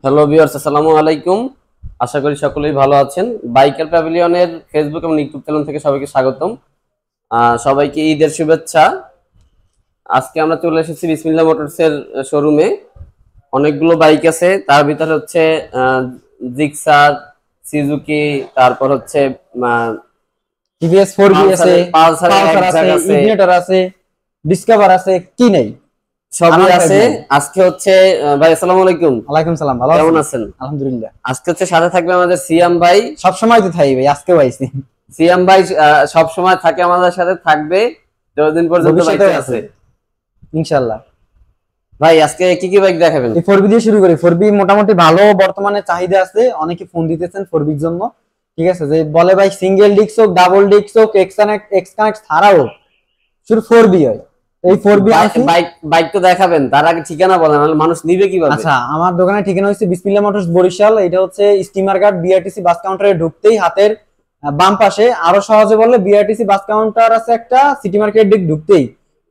Hello viewers, আসসালামু আলাইকুম। আশা করি সকলেই ভালো আছেন। বাইকার প্যাভিলিয়নের ফেসবুক এবং ইউটিউব চ্যানেল থেকে সবাইকে স্বাগতম। সবাইকে ঈদের শুভেচ্ছা। আজকে আমরা চলে এসেছি বিসমিল্লাহ মোটরসের শোরুমে। অনেকগুলো বাইক আছে, তার ভিতরে হচ্ছে জিক্সার, সুজুকি, তারপর হচ্ছে টিভিএস 4B আছে, পালসার আছে, ইগনিটর আছে, ডিসকভার আছে, কি নাই সবই আছে। আজকে হচ্ছে ভাই আসসালামু আলাইকুম। ওয়ালাইকুম সালাম, ভালো কেমন আছেন? আলহামদুলিল্লাহ। আজকে হচ্ছে সাথে থাকবে আমাদের সিয়াম ভাই। সব সময় তো থাকি ভাই, আজকেও আইছি। সিয়াম ভাই সব সময় থাকে, আমাদের সাথে থাকবে যতদিন পর্যন্ত বাইকে আছে ইনশাআল্লাহ। ভাই আজকে কি কি বাইক দেখাবেন? এই 4B দিয়ে শুরু করি। 4B মোটামুটি ভালো বর্তমানে চাহিদা আছে, অনেকে ফোন দিতেছেন 4B এর জন্য। ঠিক আছে, যে বলে ভাই সিঙ্গেল ডিস্ক হোক, ডাবল ডিস্ক হোক, এক্স কানেক্ট ছাড়াও শুধু 4B হয়। এই 4B বাইক তো দেখাবেন, তার আগে ঠিকানা বলেন, নাহলে মানুষ নিবে কিভাবে? আচ্ছা, আমার দোকানের ঠিকানা হচ্ছে বিসমিল্লাহ মোটরস বরিশাল। এটা হচ্ছে স্টিমার ঘাট বিআরটিসি বাস কাউন্টারে ঢুকতেই হাতের বাম পাশে, আরো সহজে বললে বিআরটিসি বাস কাউন্টার আছে একটা, সিটি মার্কেট দিক ঢুকতেই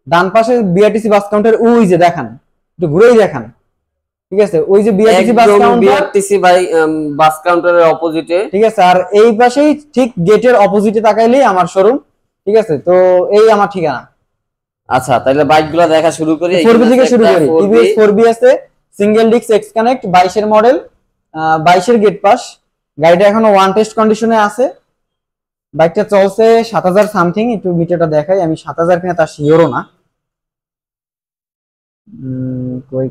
ডান পাশে বিআরটিসি বাস কাউন্টার, ওই যে দেখান, একটু ঘুরেই দেখান। ঠিক আছে, ওই যে বিআরটিসি বাস কাউন্টার, বিআরটিসি বাস কাউন্টারের অপোজিটে। ঠিক আছে, আর এই পাশেই ঠিক গেটের অপোজিটে তাকাইলেই আমার শোরুম। ঠিক আছে, তো এই আমার ঠিকানা। আচ্ছা, তাহলে বাইকগুলো দেখা শুরু করি। 4B থেকে শুরু করি। টিভিএস 4B আছে, সিঙ্গেল ডিস্ক এক্স কানেক্ট, 22 এর মডেল, 22 এর গেট পাস। গাড়িটা এখনো ওয়ান টেস্ট কন্ডিশনে আছে। বাইকটা চলছে 7000 সামথিং। একটু মিটারটা দেখাই, আমি 7000 কিনা তা শিওরও না। কই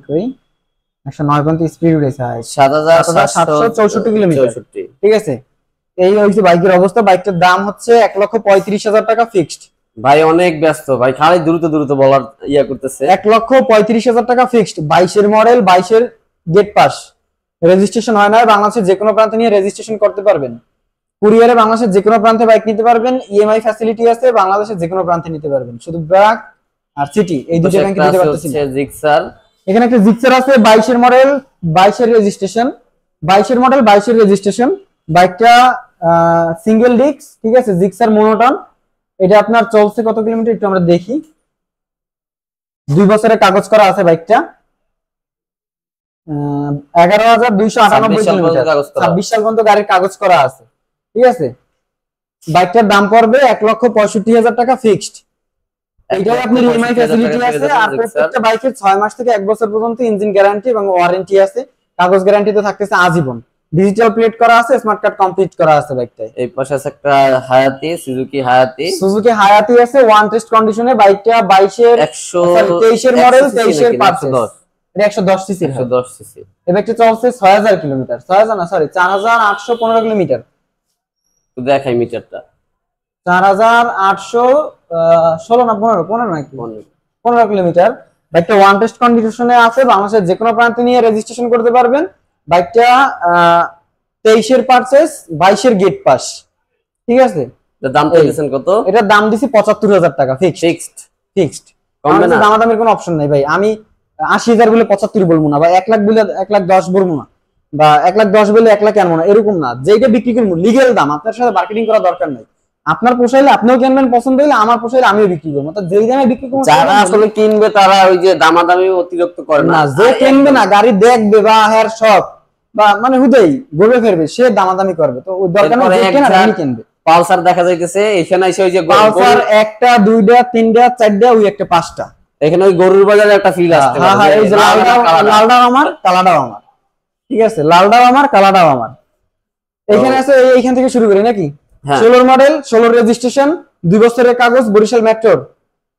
109 পর্যন্ত স্পিড উঠেছে, 7764 কিলোমিটার। ঠিক আছে, এই হচ্ছে বাইকের অবস্থা। বাইকটার দাম হচ্ছে 1,35,000 টাকা ফিক্সড। ভাই অনেক ব্যস্ত, ভাই খালি দ্রুত বলার ইয়া করতেছে। 1,35,000 টাকা ফিক্সড। 22 এর মডেল, 22 এর গেট পাস, রেজিস্ট্রেশন হয় না। বাংলাদেশের যে কোনো প্রান্তে নিয়ে রেজিস্ট্রেশন করতে পারবেন। কুরিয়ারে বাংলাদেশের যে কোনো প্রান্তে বাইক নিতে পারবেন। ইএমআই ফ্যাসিলিটি আছে, বাংলাদেশের যে কোনো প্রান্তে নিতে পারবেন। শুধু ব্র্যাক আর সিটি এই দুটো ব্যাংকে নিতে পারতেছেন। জিক্সার, এখানে একটা জিক্সার আছে 22 এর মডেল, 22 এর রেজিস্ট্রেশন, 22 এর মডেল, 22 এর রেজিস্ট্রেশন। বাইকটা সিঙ্গেল ডিস্ক। ঠিক আছে, জিক্সার মোনোটন। এটা আপনার চলছে কত কিলোমিটার একটু আমরা দেখি। 2 বছরের কাগজ করা আছে বাইকটা। 11,298 কিলোমিটার, 26 সাল পর্যন্ত গাড়ির কাগজ করা আছে। ঠিক আছে, বাইকটার দাম পড়বে 1,65,000 টাকা ফিক্সড। এটাই আপনার ইএমআই ফ্যাসিলিটি আছে। আর প্রত্যেকটা বাইকের 6 মাস থেকে 1 বছর পর্যন্ত ইঞ্জিন গ্যারান্টি এবং ওয়ারেন্টি আছে। কাগজ গ্যারান্টি তো থাকতেছে আজীবন। ডিজিটাল প্লেট করা আছে, স্মার্ট কার্ড কমপ্লিট করা আছে বাইকটায়। এই পাশে আছে একটা হায়াতি, সুজুকি হায়াতি আছে ওয়ান টেস্ট কন্ডিশনে। বাইকটা 22 এর 23 এর মডেল, 23 এর পারচেজ। এটা 110 সিসি, 110 সিসি। এই বাইকটা চলছে 6000 কিলোমিটার, 6000 না সরি 4815 কিলোমিটার। তো দেখাই মিটারটা, 4816 না 15 নাকি 15 কিলোমিটার। বাইকটা ওয়ান টেস্ট কন্ডিশনে আছে, বাংলাদেশের যে কোনো প্রান্তে নিয়ে রেজিস্ট্রেশন করতে পারবেন। বাইকটা 23 এর পারচেজ, 22 এর গেট পাস। ঠিক আছে, দাম দিয়েছেন কত? এটার দাম দিছি 75,000 টাকা ফিক্সড। কমবে না, দামাদামির কোনো অপশন নাই ভাই। আমি 80,000 বলে 75 বলবো না, বা 1 লাখ বলে 1,10,000 বলবো না, বা 1,10,000 বলে 1 লাখ আনবো না, এরকম না। যেটা বিক্রি করবো লিগ্যাল দাম, আপনার সাথে মার্কেটিং করা দরকার নাই। আপনার পোষাইলে আপনিও কিনবেন, পছন্দ হইলে আমার পোষাইলে আমিও বিক্রি করবো। তো যেই দামে বিক্রি করবো, যারা আসলে কিনবে তারা ওই যে দামাদামি অতিরিক্ত করে না। যে কিনবে না, গাড়ি দেখবে বা হেয়ার শপ বা মানে হুদেই ঘুরে ফেরবে, সে দামাদামি করবে। তো দরকার নেই, যে কেনা দামি কিনবে। পালসার দেখা যাইতেছে এখানে এসে, ওই যে পালসার একটা, দুইটা, তিনটা, চারটা, ওই একটা পাঁচটা। এখানে ওই গরুর বাজারে একটা ফিল আসছে। হ্যাঁ হ্যাঁ, এই যে লালটাও আমার, কালাটাও আমার। ঠিক আছে, লালটাও আমার, কালাটাও আমার। এখানে আছে, এইখান থেকে শুরু করি নাকি? 16 মডেল, 16 রেজিস্ট্রেশন, 2 বছরের কাগজ, বরিশাল মেট্রোর।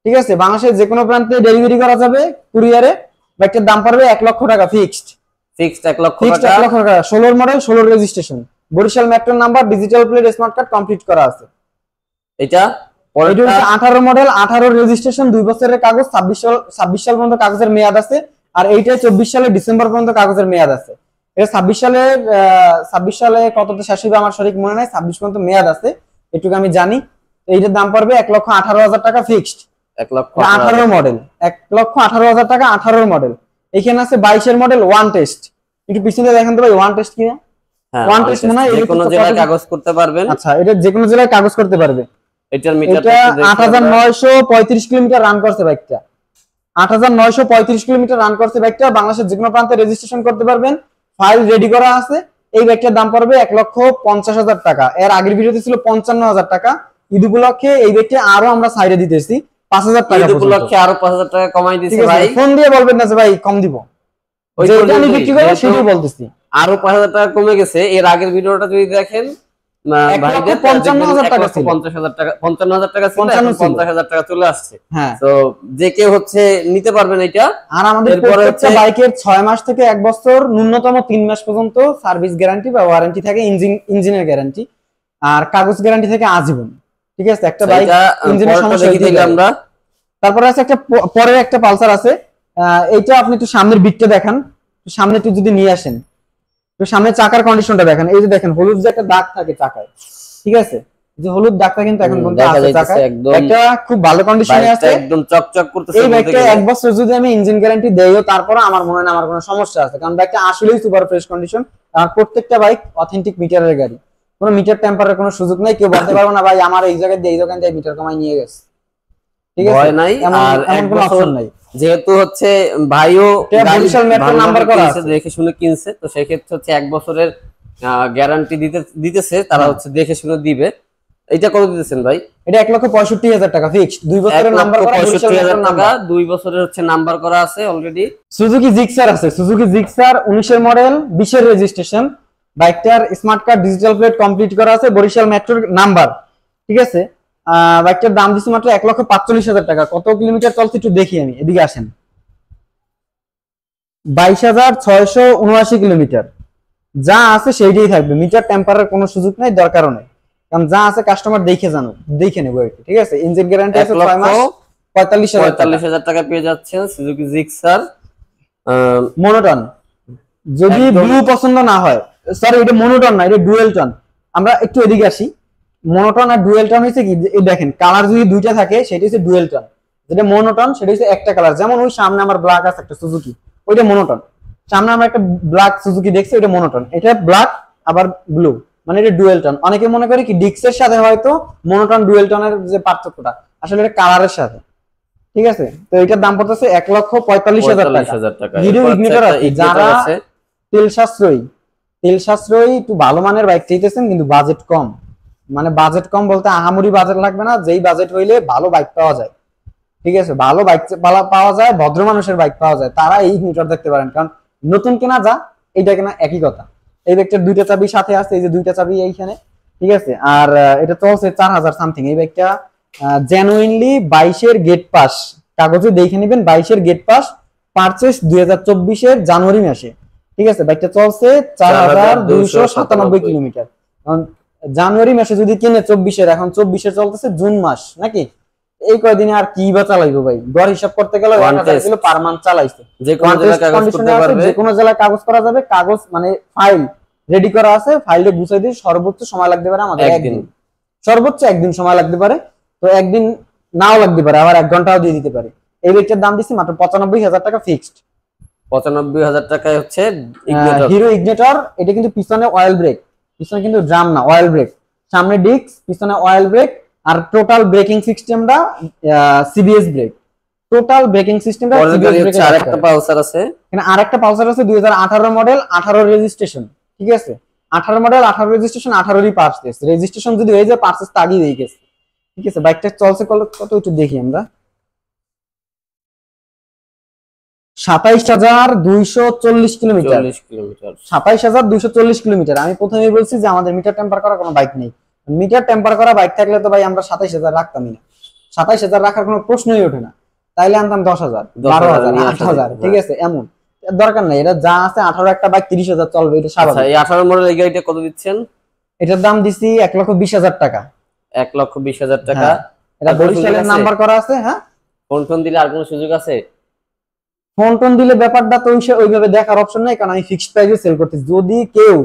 ঠিক আছে, বাংলাদেশের যে কোনো প্রান্তে ডেলিভারি করা যাবে কুরিয়ারে। বাইকটার দাম পড়বে 1 লক্ষ টাকা ফিক্সড। 1 লক্ষ টাকা। 16 মডেল, 16 রেজিস্ট্রেশন, বরিশাল মেট্রোর number, digital plate, smart card complete করা আছে। এটা 18 মডেল, 18 রেজিস্ট্রেশন, 2 বছরের কাগজ, 26 সাল পর্যন্ত কাগজের মেয়াদ আছে। আর এইটা 24 সালের ডিসেম্বর পর্যন্ত কাগজের মেয়াদ আছে। এটা 26 সালে কততে শেষ হবে আমার সঠিক মনে নাই, 26 পর্যন্ত মেয়াদ আছে, এটুকু আমি জানি। এইটার দাম পড়বে 1,18,000 টাকা ফিক্সড। 18 মডেল, 1,18,000 টাকা, 18 মডেল। এখানে আছে 22 এর মডেল, ওয়ান টেস্ট। একটু পিছনে দেখেন তো ভাই, ওয়ান টেস্ট কিনা? ওয়ান টেস্ট মনে হয় যে কোনো জেলায় কাগজ করতে পারবেন। আচ্ছা, এটা যে কোনো জেলায় কাগজ করতে পারবে। এটার মিটারটা 8,935 কিলোমিটার রান করছে বাইকটা। 8,935 কিলোমিটার রান করছে বাইকটা। বাংলাদেশের যে কোনো প্রান্তে রেজিস্ট্রেশন করতে পারবেন। ফাইল রেডি করা আছে। এই বাইকটার দাম পড়বে 1,50,000 টাকা। এর আগের ভিডিওতে ছিল 55,000 টাকা। ঈদ উপলক্ষে এই বাইকটা আরো আমরা সাইডে দিতেছি 5,000 টাকা। ঈদ উপলক্ষে আরো 5,000 টাকা কমাই দিয়েছে ভাই। ফোন দিয়ে বলবেন না যে ভাই কম দিব, যেটা আমি বিক্রি করব সেটাই বলতেছি। আরো 5,000 টাকা কমে গেছে। এর আগের ভিডিওটা যদি দেখেন 1,55,000 টাকা ছিল, 50,000 টাকা 55,000 টাকা ছিল, 50,000 টাকা চলে আসছে। হ্যাঁ, তো যে কেউ হচ্ছে নিতে পারবেন এটা। আর আমাদের প্রত্যেকটা বাইকের 6 মাস থেকে 1 বছর ন্যূনতম 3 মাস পর্যন্ত সার্ভিস গ্যারান্টি বা ওয়ারেন্টি থাকে, ইঞ্জিনের গ্যারান্টি, আর কাগজ গ্যারান্টি থেকে আজীবন। ঠিক আছে, একটা বাইক ইঞ্জিনের সমস্যা হইলে আমরা। তারপরে আছে একটা পরের একটা পালসার আছে, এইটা আপনি একটু সামনের বিটটা দেখান, সামনে একটু যদি নিয়ে আসেন, তো সামনে চাকার কন্ডিশনটা দেখেন। এই যে দেখেন হলুদ যে একটা দাগ থাকে চাকায়, ঠিক আছে, যে হলুদ দাগটা কিন্তু এখন পর্যন্ত আছে চাকায়। একটা খুব ভালো কন্ডিশনে আছে, একদম চকচক করতেছে। এই বাইকটা 1 বছর যদি আমি ইঞ্জিন গ্যারান্টি দেইও, তারপরে আমার মনে হয় না আমার কোনো সমস্যা আছে, কারণ বাইকটা আসলেই সুপার ফ্রেশ কন্ডিশন। আর প্রত্যেকটা বাইক অথেন্টিক মিটারের গাড়ি, কোনো মিটার টেম্পারের কোনো সুযোগ নাই। কেউ বলতে পারবে না ভাই আমার এই জায়গায় দিয়ে এই দোকান থেকে মিটার কমাই নিয়ে গেছে, ঠিক আছে, ভয় নাই। আর এমন কোনো অপশন নাই, যেহেতু হচ্ছে ভাইও বরিশাল মেট্রো নাম্বার করা আছে, দেখে শুনে কিনছে, তো সেই ক্ষেত্রে হচ্ছে 1 বছরের গ্যারান্টি দিতেছে তারা, হচ্ছে দেখে শুনে দিবে। এটা কত দিতেছেন ভাই? এটা 1,65,000 টাকা ফিক্সড, 2 বছরের নাম্বার করা, 65,000 টাকা 2 বছরের হচ্ছে নাম্বার করা আছে অলরেডি। সুজুকি জিক্সার আছে, সুজুকি জিক্সার 19 এর মডেল, 20 এর রেজিস্ট্রেশন। বাইকটার smart card digital plate complete করা আছে, বরিশাল মেট্রোর নাম্বার, ঠিক আছে। বাইকটার দাম দিচ্ছি মাত্র 1,45,000 টাকা। কত কিলোমিটার চলছে একটু দেখি আমি, এদিকে আসেন। 22,679 কিলোমিটার। যা আছে সেইটাই থাকবে, মিটার টেম্পারের কোনো সুযোগ নাই, দরকারও নেই, কারণ যা আছে কাস্টমার দেখে নেবো, ঠিক আছে। ইঞ্জিন গ্যারান্টি আছে 6 মাস, 45,000 টাকা পেয়ে যাচ্ছেন সুজুকি জিক্সার মনোটন। যদি ব্লু পছন্দ না হয়, সরি এটা মনোটন না, এটা ডুয়েল টন। আমরা একটু এদিকে আসি। মনোটন আর ডুয়েল টন হইছে কি, এই দেখেন কালার যদি দুইটা থাকে সেটা হচ্ছে ডুয়েল টন, যেটা মনোটন সেটা হচ্ছে একটা কালার। যেমন ওই সামনে আমার ব্ল্যাক আছে একটা সুজুকি, ওইটা মনোটন। সামনে আমরা একটা ব্ল্যাক সুজুকি দেখছি, ওইটা মনোটন। এটা ব্ল্যাক আবার ব্লু, মানে এটা ডুয়েল টন। অনেকে মনে করে কি ডিক্সের সাথে হয়তো মনোটন ডুয়েল টনের যে পার্থক্যটা, আসলে এটা কালারের সাথে, ঠিক আছে। তো এটার দাম পড়তেছে 1,45,000 টাকা। হিরো ইগনিটর আছে, যারা তেল সাশ্রয়ী একটু ভালো মানের বাইক চাইতেছেন কিন্তু বাজেট কম, মানে বাজেট কম বলতে আহামরি বাজেট লাগবে না, যেই বাজেট হইলে ভালো বাইক পাওয়া যায়, ঠিক আছে, ভালো বাইক পাওয়া যায়, ভদ্র মানুষের বাইক পাওয়া যায়, তারা এই ইগনিটর দেখতে পারেন। কারণ নতুন কেনা যা এইটা কেনা একই কথা। এই বাইকটার 2টা চাবি সাথে আছে, এই যে 2টা চাবি এইখানে, ঠিক আছে। আর এটা চলছে 4,000 সামথিং। এই বাইকটা জেনুইনলি 22 এর গেট পাস, কাগজে দেখে নেবেন 22 এর গেট পাস, পারচেজ 2024 এর জানুয়ারি মাসে, ঠিক আছে। বাইকটা চলছে 4,297 কিলোমিটার। জানুয়ারি মাসে যদি কিনে 24 এর, এখন 24 এ চলতেছে জুন মাস নাকি, এই কয়দিনে আর কি বা চালাইবো ভাই, গড় হিসাব করতে গেলে 1000 কিলো পার মান্থ চালাইছে। যে কোনো জেলায় কাগজ করতে পারবে, যে কোনো জেলায় কাগজ করা যাবে। কাগজ মানে ফাইল রেডি করা আছে, ফাইলে গুছাই দিয়ে সর্বোচ্চ সময় লাগতে পারে আমাদের একদিন, সর্বোচ্চ একদিন সময় লাগতে পারে। তো একদিন নাও লাগতে পারে, আবার 1 ঘন্টাও দিয়ে দিতে পারে। এই বাইকটার দাম দিচ্ছি মাত্র 95,000 টাকা ফিক্সড। 95,000 টাকায় হচ্ছে হিরো ইগনিটর। এটা কিন্তু পিছনে অয়েল ব্রেক, পিছনে কিন্তু ড্রাম না, অয়েল ব্রেক, সামনে ডিস্ক, পিছনে অয়েল ব্রেক, আর টোটাল ব্রেকিং সিস্টেমটা সিবিএস ব্রেক। টোটাল ব্রেকিং সিস্টেমটা সিবিএস ব্রেক। আরেকটা পালসার আছে, এখানে আরেকটা পালসার আছে 2018 মডেল, 18 রেজিস্ট্রেশন, ঠিক আছে। 18 মডেল, 18 রেজিস্ট্রেশন, 18 পারচেজ। রেজিস্ট্রেশন যদি হয়ে যায় পারচেজ তো আগেই হয়ে গেছে, ঠিক আছে। বাইকটা চলছে কত একটু দেখি আমরা। 27,240 কিলোমিটার। 27,240 কিলোমিটার। আমি প্রথমেই বলছি যে আমাদের মিটার টেম্পার করা কোনো বাইক নেই। মিটার টেম্পার করা বাইক থাকলে তো ভাই আমরা 27,000 রাখতামই না, 27,000 রাখার কোনো প্রশ্নই ওঠে না। তাইলে আনতাম 10,000, 12,000, 8,000, ঠিক আছে। এমন দরকার নাই, এটা যা আছে 18 একটা বাইক 30,000 চলবে, এটা স্বাভাবিক। এই 18 মডেল এই গাড়িটা কত দিচ্ছেন? এটার দাম দিছি 1,20,000 টাকা। 1,20,000 টাকা। এটা বরিশালের নাম্বার করা আছে। হ্যাঁ, ফোন দিলে আর কোনো সুযোগ আছে? ফোন দিলে ব্যাপারটা তো ওইভাবে দেখার অপশন নাই, কারণ আমি ফিক্সড প্রাইসে সেল করতেছি। যদি কেউ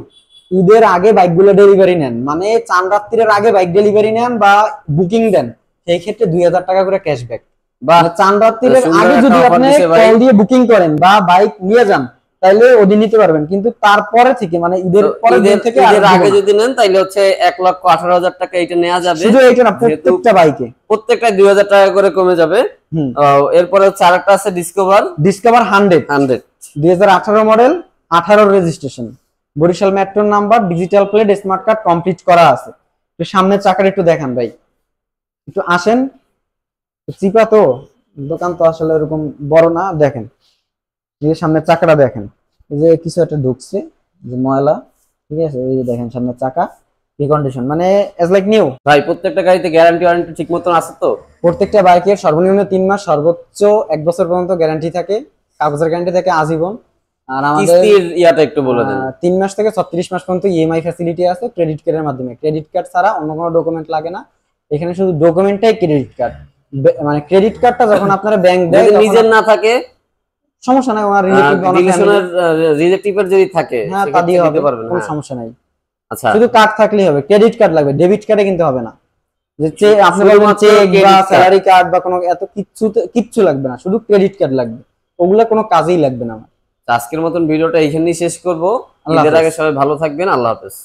ঈদের আগে বাইকগুলো ডেলিভারি নেন, মানে চাঁদ রাত্রির আগে বাইক ডেলিভারি নেন বা বুকিং দেন, সেই ক্ষেত্রে 2,000 টাকা করে ক্যাশব্যাক। বা চাঁদ রাত্রির আগে যদি আপনি কল দিয়ে বুকিং করেন বা বাইক নিয়ে যান, তাইলে ওদিন নিতে পারবেন। কিন্তু তারপরে থেকে মানে ঈদের পরের দিন থেকে ঈদের আগে যদি নেন তাইলে হচ্ছে 1,18,000 টাকা এটা নেওয়া যাবে। শুধু এইটা না, প্রত্যেকটা বাইকে প্রত্যেকটা 2,000 টাকা করে কমে যাবে। এরপরে হচ্ছে আরেকটা আছে ডিসকভার 100 2018 মডেল, 18 রেজিস্ট্রেশন, বরিশাল মেট্রোর number, digital plate, smart card complete করা আছে। তো সামনের চাকাটা একটু দেখান ভাই, একটু আসেন। চিপা তো দোকান তো আসলে এরকম বড় না, দেখেন এই যে সামনের চাকাটা দেখেন, এই যে কিছু একটা ঢুকছে, যে ময়লা, ঠিক আছে। এই যে দেখেন সামনের চাকা কি কন্ডিশন, মানে এজ লাইক নিউ। ভাই প্রত্যেকটা গাড়িতে গ্যারান্টি ওয়ারেন্টি ঠিক মতন আছে তো? প্রত্যেকটা বাইকের সর্বনিম্ন 3 মাস, সর্বোচ্চ 1 বছর পর্যন্ত গ্যারান্টি থাকে, কাগজের গ্যারান্টি থাকে আজীবন। আর আমাদের কিস্তির ইয়াটা একটু বলে দেন। 3 মাস থেকে 36 মাস পর্যন্ত ইএমআই ফ্যাসিলিটি আছে ক্রেডিট কার্ডের মাধ্যমে। ক্রেডিট কার্ড ছাড়া অন্য কোনো ডকুমেন্ট লাগে না, এখানে শুধু ডকুমেন্টটাই ক্রেডিট কার্ড। মানে ক্রেডিট কার্ডটা যখন আপনারা ব্যাংক দেয়, যদি নিজের না থাকে সমস্যা নাই, ওনার রিলেটিভের যদি থাকে হ্যাঁ তা সেক্ষেত্রে দিয়ে হবে, দিতে পারবেন। কোনো হ্যাঁ সমস্যা নাই। আচ্ছা, শুধু কার্ড থাকলেই হবে, ক্রেডিট কার্ড লাগবে, ডেবিট কার্ডে কিন্তু হবে না। যে আপনি বলবেন শুধুমাত্র চেক credit বা card। স্যালারি কার্ড বা কোনো এত কিচ্ছু লাগবে না, শুধু ক্রেডিট কার্ড লাগবে, ওগুলা কোনো কাজেই লাগবে না আমার। আজকের মতন ভিডিওটা এইখানেই শেষ করব। আল্লাহ ঈদের আগে হাফেজ। সবাই ভালো থাকবেন। আল্লাহ হাফেজ।